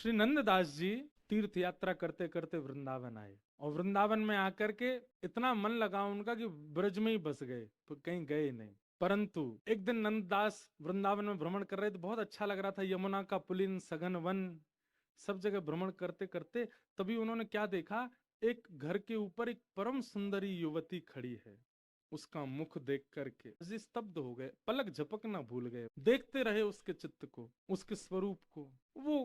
श्री नंददास जी तीर्थ यात्रा करते करते वृंदावन आए और वृंदावन में आकर के इतना मन लगा उनका कि ब्रज में ही बस गए, तो कहीं गए नहीं। परंतु एक दिन नंददास वृंदावन में भ्रमण कर रहे थे, बहुत अच्छा लग रहा था, यमुना का पुलिन सघन वन, सब जगह भ्रमण करते करते तभी उन्होंने क्या देखा, एक घर के ऊपर एक परम सुंदरी युवती खड़ी है। उसका मुख देख करके जी स्तब्ध हो गए, पलक झपकना भूल गए, देखते रहे उसके चित्त को, उसके स्वरूप को। वो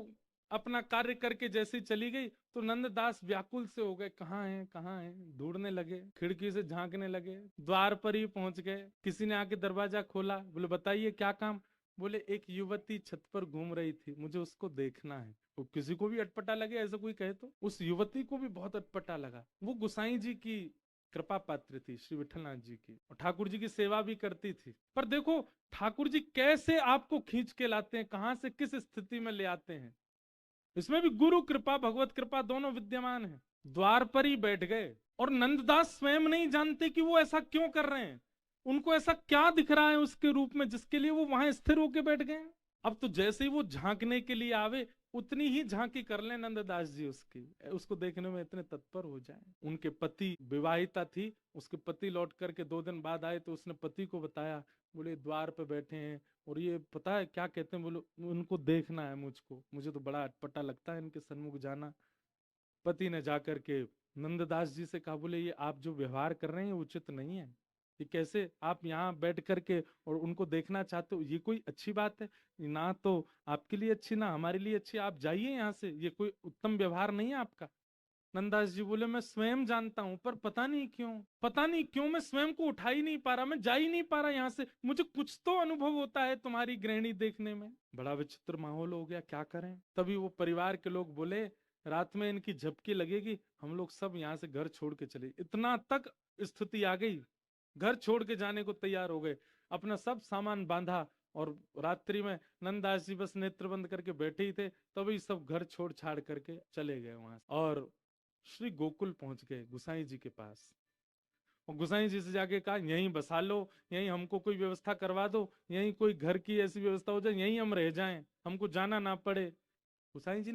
अपना कार्य करके जैसे ही चली गई तो नंददास व्याकुल से हो गए, कहाँ है कहाँ है, ढूंढने लगे, खिड़की से झांकने लगे, द्वार पर ही पहुंच गए। किसी ने आके दरवाजा खोला, बोले बताइए क्या काम। बोले एक युवती छत पर घूम रही थी, मुझे उसको देखना है। वो किसी को भी अटपटा लगे ऐसा कोई कहे तो, उस युवती को भी बहुत अटपटा लगा। वो गोसाई जी की कृपा पात्र थी, श्री विठलनाथ जी की, और ठाकुर जी की सेवा भी करती थी। पर देखो ठाकुर जी कैसे आपको खींच के लाते हैं, कहां से किस स्थिति में ले आते हैं। इसमें भी गुरु कृपा भगवत कृपा दोनों विद्यमान है। द्वार पर ही बैठ गए और नंददास स्वयं नहीं जानते कि वो ऐसा क्यों कर रहे हैं, उनको ऐसा क्या दिख रहा है उसके रूप में जिसके लिए वो वहां स्थिर होकर बैठ गए। अब तो जैसे ही वो झांकने के लिए आवे उतनी ही झांकी कर ले नंददास जी उसकी, उसको देखने में इतने तत्पर हो जाए। उनके पति, विवाहिता थी, उसके पति लौट करके 2 दिन बाद आए तो उसने पति को बताया, बोले द्वार पे बैठे हैं और ये पता है क्या कहते हैं, बोलो उनको देखना है मुझको, मुझे तो बड़ा अटपटा लगता है इनके सन्मुख जाना। पति ने जाकर के नंददास जी से कहा, बोले ये आप जो व्यवहार कर रहे हैं उचित नहीं है, ये कैसे आप यहाँ बैठ करके और उनको देखना चाहते हो, ये कोई अच्छी बात है ना, तो आपके लिए अच्छी ना हमारे लिए अच्छी, आप जाइए यहाँ से, ये कोई उत्तम व्यवहार नहीं है आपका। नंददास जी बोले मैं स्वयं जानता हूं, पर पता नहीं क्यों मैं स्वयं को उठा ही नहीं पा रहा, मैं जा ही नहीं पा रहा यहाँ से, मुझे कुछ तो अनुभव होता है तुम्हारी गृहिणी देखने में। बड़ा विचित्र माहौल हो गया, क्या करें। तभी वो परिवार के लोग बोले रात में इनकी झपकी लगेगी, हम लोग सब यहाँ से घर छोड़ के चले। इतना तक स्थिति आ गई, घर छोड़ के जाने को तैयार हो गए, अपना सब सामान बांधा और रात्रि में नंददास जी बस नेत्र बंद करके बैठे ही थे, तभी सब घर छोड़ छाड़ करके चले गए वहां और श्री गोकुल पहुंच गए गुसाई जी के पास। और गुसाई जी से जाके कहा यहीं बसा लो, यहीं हमको कोई व्यवस्था करवा दो, यहीं कोई घर की ऐसी व्यवस्था हो जाए, यहीं हम रह जाएं, हमको जाना ना पड़े। गुसाई जी